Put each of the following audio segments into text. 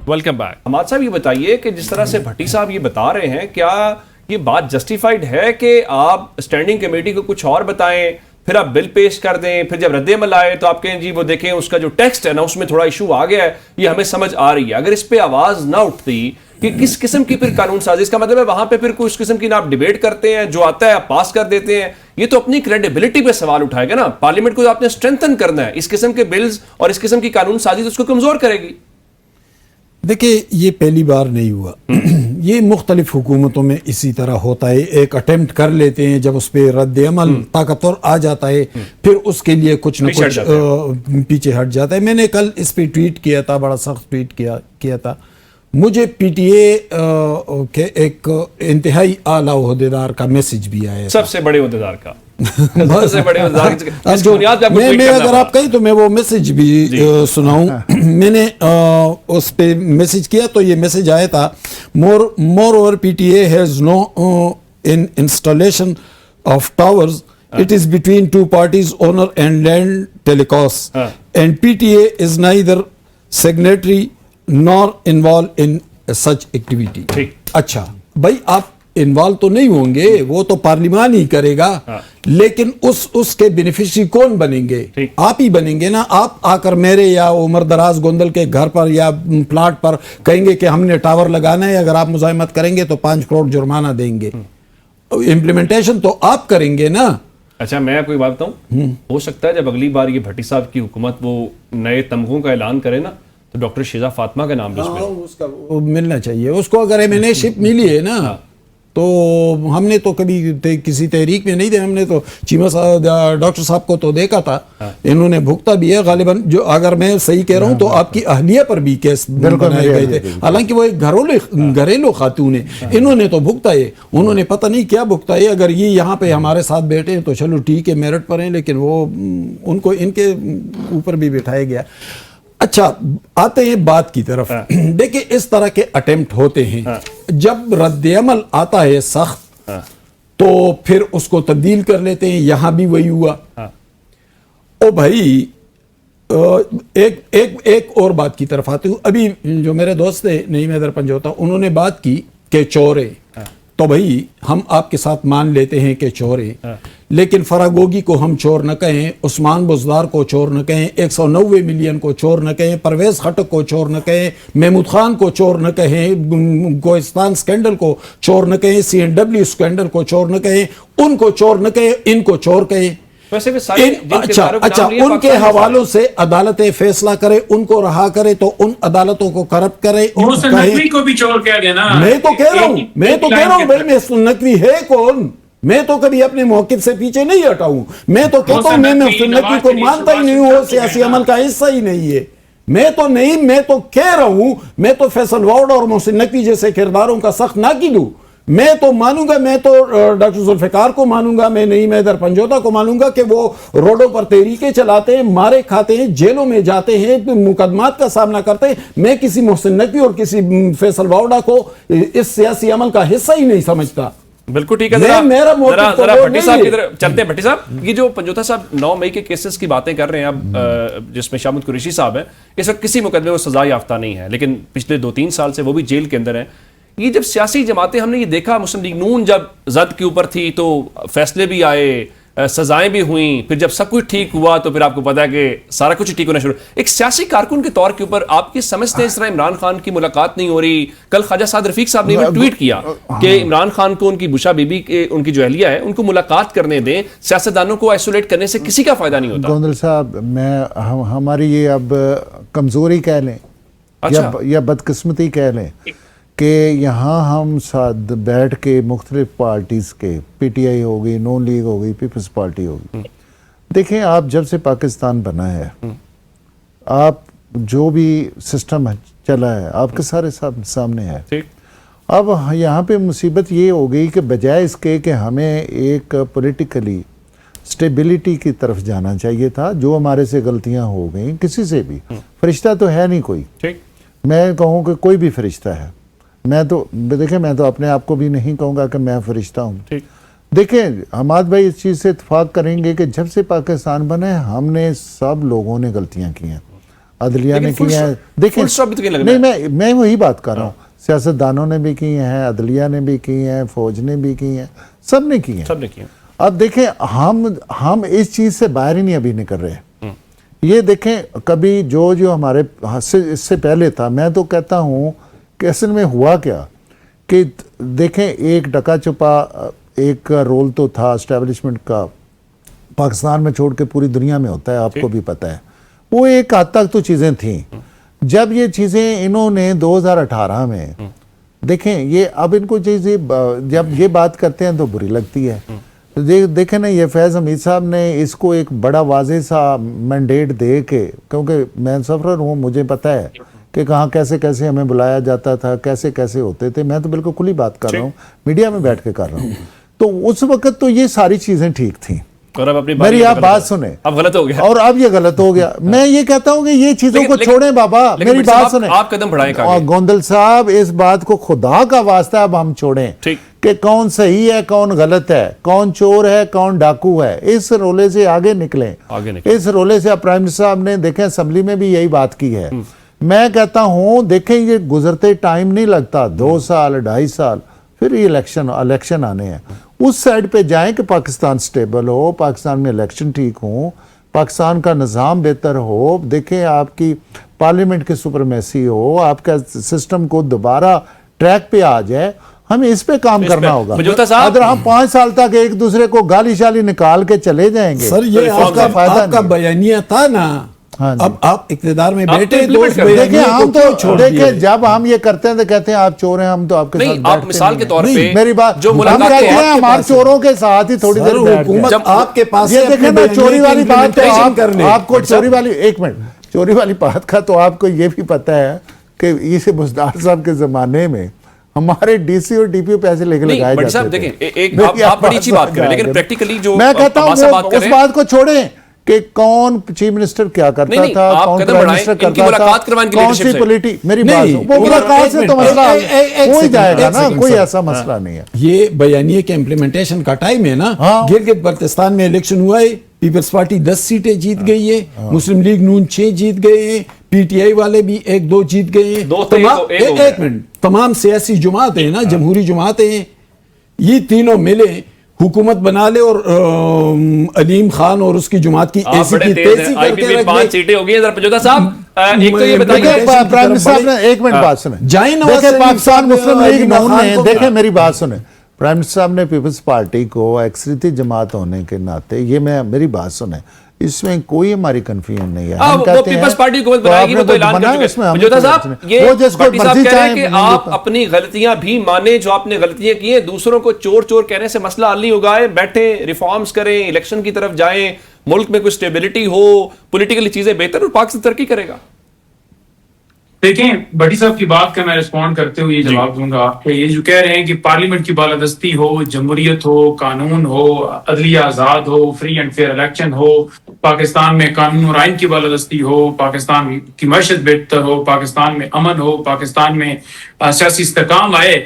Welcome back. Hammad साहब ये बताइए कि जिस तरह से भट्टी साहब ये बता रहे हैं, क्या ये बात जस्टिफाइड है कि आप स्टैंडिंग कमेटी को कुछ और बताएं, फिर आप बिल पेश कर दें, फिर जब रद्द-ए-अमल आए तो आप कहें जी वो देखें उसका जो टेक्स्ट है ना उसमें थोड़ा इशू आ गया है, ये हमें समझ आ रही है। अगर इस पे आवाज ना उठती कि किस किस्म की फिर कानून साजी, इसका मतलब है वहां पे फिर कुछ किस्म की ना आप डिबेट करते हैं, जो आता है आप पास कर देते हैं, ये तो अपनी क्रेडिबिलिटी पे सवाल उठाएगा ना। पार्लियामेंट को आपने स्ट्रेंथन करना है, इस किस्म के बिल्स और इस किस्म की कानून साजी तो उसको कमजोर करेगी। देखिए ये पहली बार नहीं हुआ ये मुख्तलिफ हुकूमतों में इसी तरह होता है। एक अटेम्प्ट कर लेते हैं, जब उस पर रद्द-ए-अमल ताकतवर आ जाता है फिर उसके लिए कुछ न कुछ पीछे हट जाता है। मैंने कल इस पे ट्वीट किया था, बड़ा सख्त ट्वीट किया था। मुझे पीटीए के एक इंतहाई आला ओहदेदार का मैसेज भी आया, सबसे बड़े ओहदेदार का सबसे बड़े मैं अगर आप कहें तो मैं वो मैसेज भी सुनाऊं। मैंने उस पे मैसेज किया तो ये मैसेज आया था, more over PTA has no in installation of towers, it is between two parties, owner and land telecast, and PTA is neither signatory nor involve in such activity. अच्छा भाई, आप इन्वॉल्व तो नहीं होंगे, वो तो पार्लियामान ही करेगा, लेकिन उसके बेनिफिशियरी कौन बनेंगे? आप ही बनेंगे ना। आप आकर मेरे या उमर दराज गोंदल के घर पर या प्लाट पर कहेंगे कि हमने टावर लगाना है, अगर आप मुजाहिमत करेंगे तो 5 करोड़ जुर्माना देंगे। इम्प्लीमेंटेशन तो आप करेंगे ना। अच्छा, मैं आपको एक बात बताऊं, हो सकता है जब अगली बार ये भट्टी साहब की हुकूमत वो नए तमगों का ऐलान करे ना, तो डॉक्टर शीजा फातिमा का नाम भी उसका वो मिलना चाहिए उसको। अगर एमएनए-शिप मिली है ना, तो हमने तो कभी किसी तहरीक में नहीं दिया, हमने तो चीमा साहब डॉक्टर साहब को तो देखा था, इन्होंने भुगता भी है गालिबन। जो अगर मैं सही कह रहा हूं तो आपकी अहलिया पर भी केस बनाए गए थे, हालांकि वो एक घरेलू खातून है, इन्होंने तो भुगता है, उन्होंने पता नहीं क्या भुगता है। अगर ये यहाँ पे हमारे साथ बैठे हैं तो चलो ठीक है, मेरिट पर हैं, लेकिन वो उनको इनके ऊपर भी बिठाया गया। अच्छा, आते हैं बात की तरफ। देखिए इस तरह के अटेम्प्ट होते हैं, जब रद्द-ए-अमल आता है सख्त तो फिर उसको तब्दील कर लेते हैं। यहां भी वही हुआ। ओ भाई, एक और बात की तरफ आते हूं। अभी जो मेरे दोस्त थे नईम हैदर पंजोता, उन्होंने बात की कि चोर है, तो भाई हम आपके साथ मान लेते हैं कि चोर है, लेकिन फरागोगी को हम चोर न कहें, उस्मान बुज़दार को चोर न कहें, 190 मिलियन को चोर न कहें, परवेज खटक को चोर न कहें, महमूद खान को चोर न कहें, गोइस्तान स्कैंडल को चोर न कहें, CNW स्कैंडल को चोर न कहें, उनको चोर न कहें, इनको चोर कहें। अच्छा, उनके हवालों से अदालतें फैसला करे, उनको रहा करे, तो उन अदालतों को करप्ट करे और कहे को भी चोर कह देना। मैं तो कह रहा हूं भाई, मैं नकवी है कौन? मैं तो कभी अपने मौक़िफ़ से पीछे नहीं हटा हूं। मैं तो कहता हूं मैं नकवी को मानता ही नहीं हूं, वो सियासी अमल का हिस्सा ही नहीं है। मैं तो कह रहा हूं, मैं तो फैसल वार्ड और मोहसिन नकवी जैसे किरदारों का सख्त नाक़िद हूं। मैं तो मानूंगा, मैं तो डॉक्टर जुल्फ़िकार को मानूंगा, मैं नईम हैदर पंजोता को मानूंगा कि वो रोडों पर तहरीकें चलाते हैं, मारे खाते हैं, जेलों में जाते हैं, मुकदमात का सामना करते हैं। मैं किसी मोहसिन नकवी और किसी फैसल वावड़ा को इस सियासी अमल का हिस्सा ही नहीं समझता। बिल्कुल ठीक है। मेरा भट्टी साहब की तरफ चलते हैं। भट्टी साहब, ये जो पंजोता साहब 9 मई के केसेस की बातें कर रहे हैं अब, जिसमें शामुद कुरैशी साहब है, इस वक्त किसी मुकदमे में सजा याफ्ता नहीं है, लेकिन पिछले 2-3 साल से वो भी जेल के अंदर है। ये जब सियासी जमातें, हमने ये देखा मुस्लिम लीग नून जब जद के ऊपर थी तो फैसले भी आए, सजाएं भी हुई, फिर जब सब कुछ ठीक हुआ तो फिर आपको पता है कि सारा कुछ ठीक होना शुरू। एक सियासी कारकुन के तौर के ऊपर आप ये समझते हैं इस तरह इमरान खान की मुलाकात नहीं हो रही? कल ख्वाजा साद रफीक साहब ने भी ट्वीट किया कि इमरान खान को उनकी बुशा बीबी के, उनकी जो अहलिया है, उनको मुलाकात करने दें, सियासतदानों को आइसोलेट करने से किसी का फायदा नहीं होता। गोंदल साहब, हमारी ये अब कमजोरी कह लें या बदकिस्मती कह लें कि यहाँ हम साथ बैठ के मुख्तलिफ पार्टीज़ के, PTI हो गई, नून लीग हो गई, पीपल्स पार्टी हो गई, देखें आप जब से पाकिस्तान बना है, आप जो भी सिस्टम चला है आपके सारे सामने है। अब यहाँ पे मुसीबत ये हो गई कि बजाय इसके कि हमें एक पॉलिटिकली स्टेबिलिटी की तरफ जाना चाहिए था, जो हमारे से गलतियाँ हो गई, किसी से भी, फरिश्ता तो है नहीं कोई, मैं कहूँ कि कोई भी फरिश्ता है, मैं तो अपने आप को भी नहीं कहूँगा कि मैं फरिश्ता हूँ। देखें हमाद भाई इस चीज़ से इत्तेफाक करेंगे कि जब से पाकिस्तान बना है हमने सब लोगों ने गलतियाँ की हैं। अदलिया ने की हैं, देखें नहीं, मैं वही बात कर रहा हूँ, सियासतदानों ने भी की हैं, अदलिया ने भी की हैं, फौज ने भी की हैं, सब ने की हैं। अब देखें हम इस चीज से बाहर ही नहीं अभी निकल रहे हैं। ये देखें कभी जो हमारे इससे पहले था, मैं तो कहता हूं कि असल में हुआ क्या कि देखें एक डका छुपा एक रोल तो था एस्टेब्लिशमेंट का, पाकिस्तान में छोड़ के पूरी दुनिया में होता है, आपको भी पता है। वो एक हद तक तो चीजें थी। जब ये चीजें इन्होंने 2018 में देखें, ये अब इनको चीजें जब ये बात करते हैं तो बुरी लगती है। देखें ना, ये फैज़ हमीद साहब ने इसको एक बड़ा वाज़े सा मैंडेट दे के, क्योंकि मैं सफ़र हूँ, मुझे पता है कि कहाँ कैसे कैसे हमें बुलाया जाता था, कैसे कैसे होते थे। मैं तो बिल्कुल खुली बात कर रहा हूँ, मीडिया में बैठ के कर रहा हूँ। तो उस वक्त तो ये सारी चीज़ें ठीक थी, और अब अपनी मेरी आप बात सुने, अब गलत हो गया और अब ये गलत हो गया। मैं ये कहता हूँ कि ये चीजों को छोड़ें बाबा, मेरी बात सुने, आप कदम बढ़ाएं। गोंदल साहब, इस बात को खुदा का वास्ता अब हम छोड़ें कि कौन सही है कौन गलत है, कौन चोर है कौन डाकू है। इस रोले से आगे निकलें, इस रोले से। प्राइम मिनिस्टर साहब ने देखें असेंबली में भी यही बात की है। मैं कहता हूं देखें ये गुजरते टाइम नहीं लगता, 2 साल 2.5 साल फिर ये इलेक्शन आने हैं। उस साइड पे जाएं कि पाकिस्तान स्टेबल हो, पाकिस्तान में इलेक्शन ठीक हो, पाकिस्तान का निज़ाम बेहतर हो। देखें आपकी पार्लियामेंट की सुपरमेसी हो, आपका सिस्टम को दोबारा ट्रैक पे आ जाए। हमें इस पे काम करना होगा। अगर हम 5 साल तक एक दूसरे को गाली शाली निकाल के चले जाएंगे, सर ये आपका बयानिया था ना। हाँ, अब आप इक़्तिदार में बैठे, देखिए हम तो देखिए जब हम ये करते हैं तो कहते हैं आप चोर हैं, हम तो आपके साथ आप मिसाल के तौर पे मेरी बात जो मुलाकात है हमारे चोरों के साथ ही थोड़ी देर हुकूमत आपके पास, ये देखें ना चोरी वाली बात, तो आपको चोरी वाली, एक मिनट, चोरी वाली बात का तो आपको ये भी पता है कि इसे बुज़दार साहब के जमाने में हमारे डीसी और डीपीओ पैसे लेके लगाए जाते थे। देखें आप बड़ी अच्छी बात कर रहे हैं, लेकिन प्रैक्टिकली जो मैं कहता हूं उस बात को छोड़ें कि कौन चीफ मिनिस्टर क्या करता था, कौन प्राइम मिनिस्टर करता था, कौन सी पॉलिटी, मेरी बात वो मुलाकात से तो मसला हो ही जाएगा ना, कोई ऐसा मसला नहीं है। ये बयानिए के इम्प्लीमेंटेशन का टाइम है ना। गिलगित बल्तिस्तान में इलेक्शन हुआ है, पीपल्स पार्टी 10 सीटें जीत गई है, मुस्लिम लीग नून 6 जीत गए हैं, पीटीआई वाले भी 1-2 जीत गए हैं। एक मिनट, तमाम सियासी जुमात है ना, जमहूरी जुमातें हैं, ये तीनों मिले हुकूमत बना ले और अलीम खान और उसकी जुमात की ऐसी की तैसी करके 5 सीटें हो गई। पंजोता साहब एक तो ये बताइए, प्राइम मिनिस्टर साहब ने एक मिनट बात सुने, देखिए पाकिस्तान मुस्लिम लीग नून ने, देखें मेरी बात सुने, प्राइम मिनिस्टर साहब ने पीपल्स पार्टी को अक्सरियती जमात होने के नाते, ये मेरी बात सुने, इसमें कोई हमारी कंफ्यूजन नहीं है। हम कहते हैं पीपल्स पार्टी हुकूमत बनाएगी, वो तो ऐलान कर चुके हैं। पंजोता साहब, ये भट्टी साहब कह रहे हैं कि आप अपनी गलतियां भी माने, जो आपने गलतियां की हैं, दूसरों को चोर चोर कहने से मसला हल नहीं होगा। बैठे रिफॉर्म्स करें, इलेक्शन की तरफ जाएं, मुल्क में कोई स्टेबिलिटी हो, पॉलिटिकली चीजें बेहतर और पाकिस्तान तरक्की करेगा। देखें, भट्टी साहब की बात का मैं रिस्पॉन्ड करते हुए जवाब दूंगा कि ये जो कह रहे हैं कि पार्लियामेंट की बालादस्ती हो, जमहूरियत हो, कानून हो, अदलिया आजाद हो, फ्री एंड फेयर इलेक्शन हो, पाकिस्तान में कानून और आइन की बालादस्ती हो, पाकिस्तान की मईशत बेहतर हो, पाकिस्तान में अमन हो, पाकिस्तान में सियासी इस्तेकाम आए,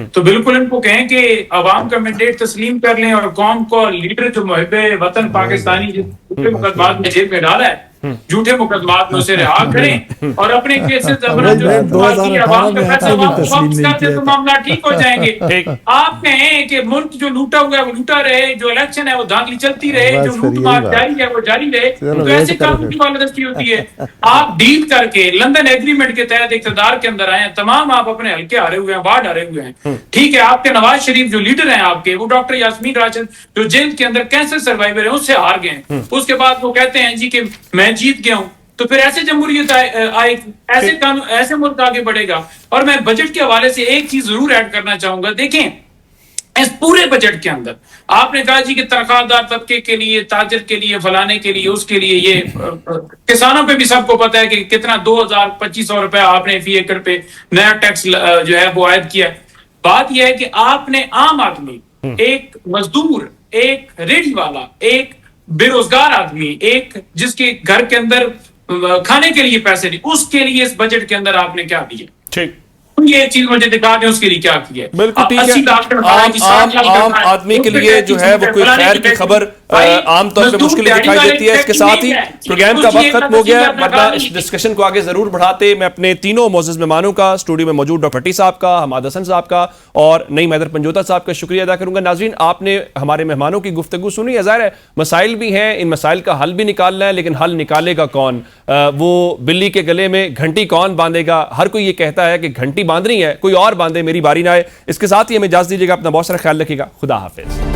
तो बिल्कुल इनको कहें कि अवाम का मैंडेट तस्लीम कर लें और कौम को लीडर जो मुहिब्बे वतन पाकिस्तानी झूठे मुकदमात में जेब में डाला है, झूठे मुकदमात में उसे रिहा करें और अपने केसेस अपना जो अवाम का फैसला वापस कर दे तो मामला ठीक हो जाएंगे। आप कहें कि मुल्क जो लूटा हुआ है वो लूटा रहे, जो इलेक्शन है वो धांधली चलती रहे, जो लूटमार जारी है वो जारी रहे, तो ऐसे कानून की बालादस्ती होती है। आप डील करके लंदन एग्रीमेंट के तहत इक़्तिदार के अंदर आए, तमाम आप अपने हल्के हारे हुए हैं, वार्ड हारे हुए हैं, ठीक है। आपके नवाज शरीफ जो लीडर हैं आपके, वो डॉक्टर यास्मीन राशिद जो जेल के अंदर कैंसर सर्वाइवर है, उससे हार गए। उसके बाद वो कहते हैं जी कि मैं जीत गया हूं, तो फिर ऐसे जमहूरियत आए, ऐसे कानून, ऐसे मुल्क आगे बढ़ेगा। और मैं बजट के हवाले से एक चीज जरूर ऐड करना चाहूंगा। देखें, इस पूरे बजट के अंदर आपने कहा जी कि तनख्वाहदार तबके के लिए, ताजिर के लिए, फलाने के लिए, उसके लिए, ये किसानों पे भी सबको पता है कि कितना 2,000-2,500 रुपया आपने फी एकड़ पे नया टैक्स जो है वो आयद किया। बात यह है कि आपने आम आदमी, एक मजदूर, एक रेडी वाला, एक बेरोजगार आदमी, एक जिसके घर के अंदर खाने के लिए पैसे नहीं, उसके लिए इस बजट के अंदर आपने क्या दिया? ठीक, ये चीज मुझे दिखा दें उसके लिए क्या किया। बिल्कुल ठीक है। आम आदमी के लिए जो है वो कोई खैर की खबर आमतौर पर मुश्किल दिखाई देती है। इसके साथ ही प्रोग्राम का वक्त खत्म हो गया, वरना इस डिस्कशन को आगे जरूर बढ़ाते। मैं अपने तीनों मोअज़्ज़ज़ मेहमानों का, स्टूडियो में मौजूद डॉक्टर भट्टी साहब का, हमाद हसन साहब का और नईम हैदर पंजोता साहब का शुक्रिया अदा करूंगा। नाज़रीन, आपने हमारे मेहमानों की गुफ्तगू सुनी है, ज़ाहिर है मसाइल भी हैं, इन मसाइल का हल भी निकालना है, लेकिन हल निकालेगा कौन? वो बिल्ली के गले में घंटी कौन बांधेगा? हर कोई ये कहता है कि घंटी बांधनी है, कोई और बांधे, मेरी बारी ना आए। इसके साथ ही हमें इजाज़त दीजिएगा, अपना बहुत सारा ख्याल रखिएगा। खुदा हाफिज।